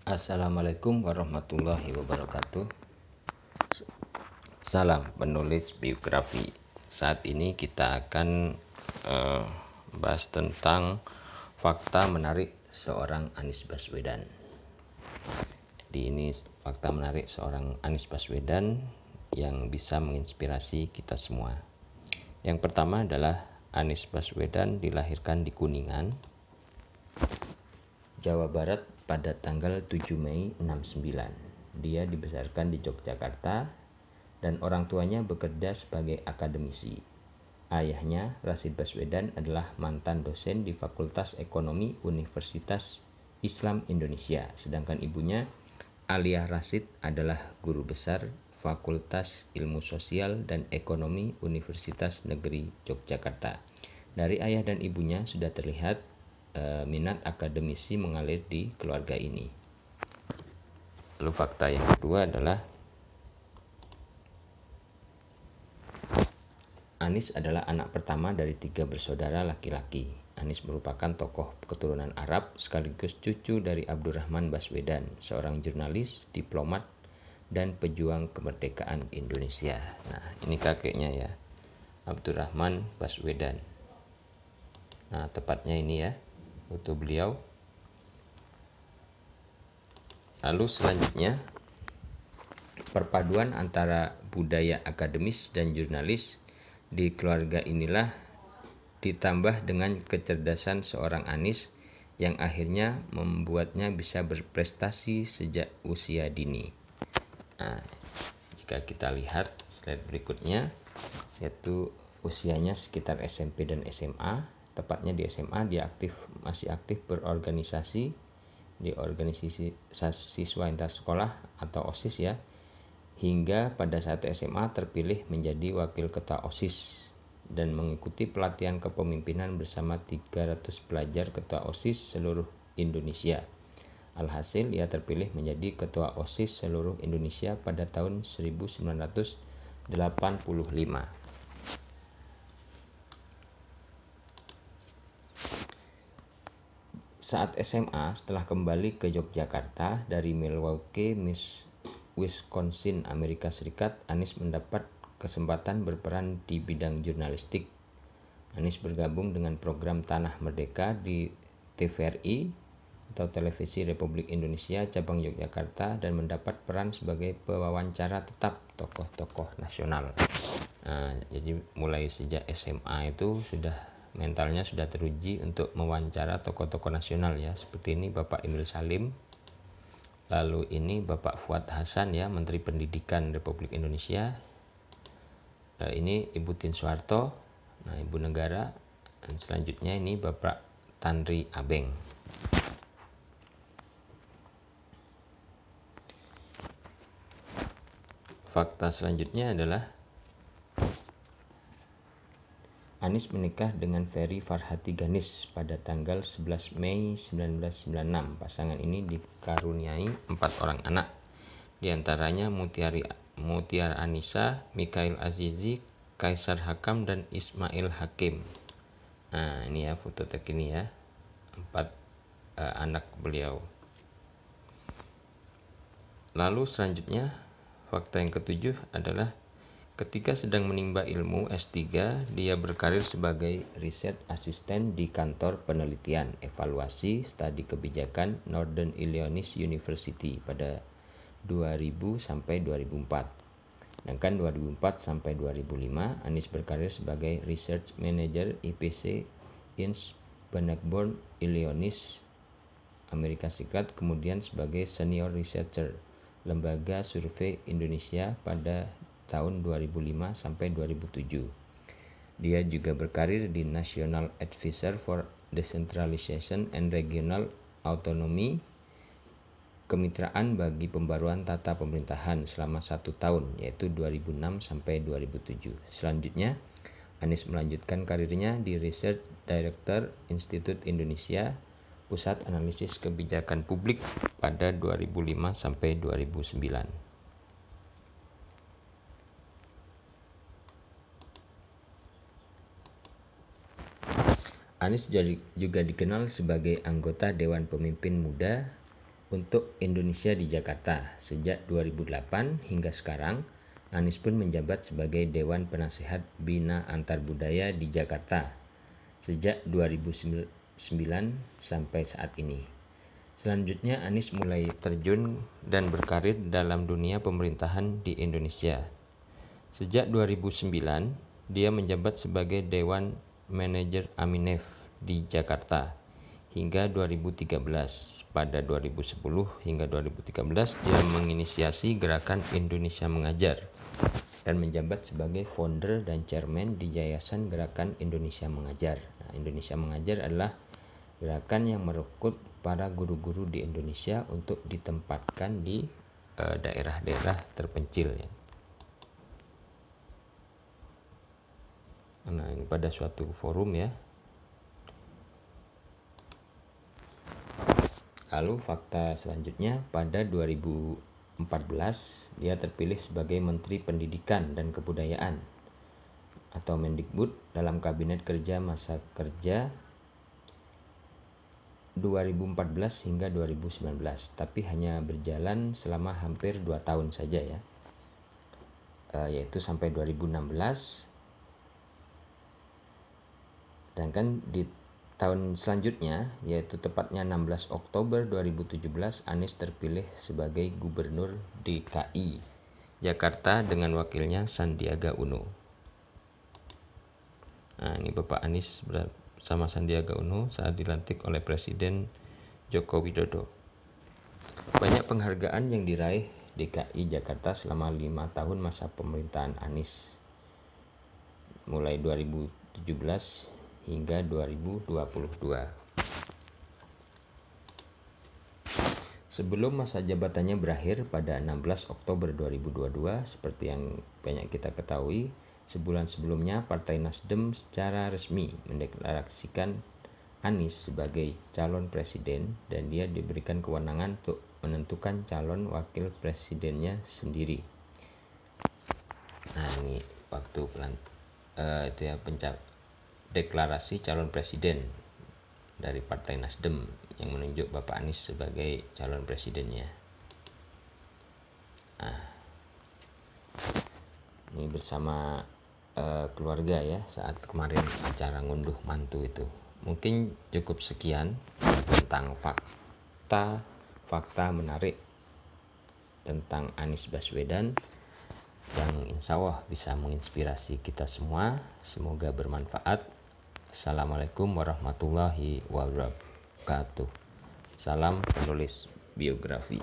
Assalamualaikum warahmatullahi wabarakatuh. Salam penulis biografi. Saat ini kita akan bahas tentang fakta menarik seorang Anies Baswedan. Di ini fakta menarik seorang Anies Baswedan yang bisa menginspirasi kita semua. Yang pertama adalah Anies Baswedan dilahirkan di Kuningan, Jawa Barat pada tanggal 7 Mei 69. Dia dibesarkan di Yogyakarta dan orang tuanya bekerja sebagai akademisi. Ayahnya, Rashid Baswedan, adalah mantan dosen di Fakultas Ekonomi Universitas Islam Indonesia, sedangkan ibunya, Aliyah Rashid, adalah guru besar Fakultas Ilmu Sosial dan Ekonomi Universitas Negeri Yogyakarta. Dari ayah dan ibunya sudah terlihat minat akademisi mengalir di keluarga ini. Lalu fakta yang kedua adalah Anies adalah anak pertama dari 3 bersaudara laki-laki. Anies merupakan tokoh keturunan Arab sekaligus cucu dari Abdurrahman Baswedan, seorang jurnalis, diplomat, dan pejuang kemerdekaan Indonesia. Nah, ini kakeknya ya, Abdurrahman Baswedan. Nah, tepatnya ini ya, foto beliau. Lalu selanjutnya, perpaduan antara budaya akademis dan jurnalis di keluarga inilah ditambah dengan kecerdasan seorang Anies yang akhirnya membuatnya bisa berprestasi sejak usia dini. Nah, jika kita lihat slide berikutnya, yaitu usianya sekitar SMP dan SMA. Tepatnya di SMA dia masih aktif berorganisasi di organisasi siswa inter sekolah atau OSIS ya, hingga pada saat SMA terpilih menjadi wakil ketua OSIS dan mengikuti pelatihan kepemimpinan bersama 300 pelajar ketua OSIS seluruh Indonesia. Alhasil ia terpilih menjadi ketua OSIS seluruh Indonesia pada tahun 1985. Saat SMA, setelah kembali ke Yogyakarta dari Milwaukee, Wisconsin, Amerika Serikat, Anies mendapat kesempatan berperan di bidang jurnalistik. Anies bergabung dengan program Tanah Merdeka di TVRI atau Televisi Republik Indonesia cabang Yogyakarta dan mendapat peran sebagai pewawancara tetap tokoh-tokoh nasional. Jadi mulai sejak SMA itu mentalnya sudah teruji untuk mewawancara tokoh-tokoh nasional ya, seperti ini Bapak Emil Salim, lalu ini Bapak Fuad Hasan ya, Menteri Pendidikan Republik Indonesia, ini Ibu Tien Soeharto, nah Ibu Negara, dan selanjutnya ini Bapak Tanri Abeng. Fakta selanjutnya adalah Anies menikah dengan Ferry Farhati Ganis pada tanggal 11 Mei 1996. Pasangan ini dikaruniai 4 orang anak, diantaranya Mutiara Anissa, Mikhail Azizi, Kaisar Hakam, dan Ismail Hakim. Nah, ini ya foto terkini ya, 4 anak beliau. Lalu selanjutnya, fakta yang ketujuh adalah ketika sedang menimba ilmu S3, dia berkarir sebagai riset asisten di kantor penelitian evaluasi studi kebijakan Northern Illinois University pada 2000 sampai 2004. Sedangkan 2004 sampai 2005, Anies berkarir sebagai Research Manager IPC Inns Bannockburn, Illinois, Amerika Serikat, kemudian sebagai Senior Researcher Lembaga Survei Indonesia pada tahun 2005 sampai 2007. Dia juga berkarir di National Advisor for Decentralization and Regional Autonomy, Kemitraan bagi Pembaruan Tata Pemerintahan selama 1 tahun, yaitu 2006 sampai 2007. Selanjutnya, Anies melanjutkan karirnya di Research Director Institute Indonesia, Pusat Analisis Kebijakan Publik pada 2005 sampai 2009. Anies juga dikenal sebagai anggota Dewan Pemimpin Muda untuk Indonesia di Jakarta. Sejak 2008 hingga sekarang, Anies pun menjabat sebagai Dewan Penasehat Bina Antarbudaya di Jakarta sejak 2009 sampai saat ini. Selanjutnya, Anies mulai terjun dan berkarir dalam dunia pemerintahan di Indonesia. Sejak 2009, dia menjabat sebagai Dewan Manajer Aminef di Jakarta hingga 2013. Pada 2010 hingga 2013, dia menginisiasi Gerakan Indonesia Mengajar dan menjabat sebagai founder dan chairman di Yayasan Gerakan Indonesia Mengajar. Nah, Indonesia Mengajar adalah gerakan yang merekrut para guru-guru di Indonesia untuk ditempatkan di daerah-daerah terpencil ya. Nah, ini pada suatu forum ya. Lalu fakta selanjutnya, pada 2014 dia terpilih sebagai Menteri Pendidikan dan Kebudayaan atau Mendikbud dalam Kabinet Kerja Masa Kerja 2014 hingga 2019, tapi hanya berjalan selama hampir 2 tahun saja ya, yaitu sampai 2016. Sedangkan di tahun selanjutnya, yaitu tepatnya 16 Oktober 2017, Anies terpilih sebagai Gubernur DKI Jakarta dengan wakilnya Sandiaga Uno. Nah, ini Bapak Anies bersama Sandiaga Uno saat dilantik oleh Presiden Joko Widodo. Banyak penghargaan yang diraih DKI Jakarta selama 5 tahun masa pemerintahan Anies, mulai 2017 hingga 2022. Sebelum masa jabatannya berakhir pada 16 Oktober 2022, seperti yang banyak kita ketahui, sebulan sebelumnya Partai Nasdem secara resmi mendeklarasikan Anies sebagai calon presiden dan dia diberikan kewenangan untuk menentukan calon wakil presidennya sendiri. Nah, ini waktu itu ya, deklarasi calon presiden dari Partai Nasdem yang menunjuk Bapak Anies sebagai calon presidennya. Nah, ini bersama keluarga ya saat kemarin acara ngunduh mantu itu. Mungkin cukup sekian tentang fakta menarik tentang Anies Baswedan yang insya Allah bisa menginspirasi kita semua. Semoga bermanfaat. Assalamualaikum warahmatullahi wabarakatuh. Salam penulis biografi.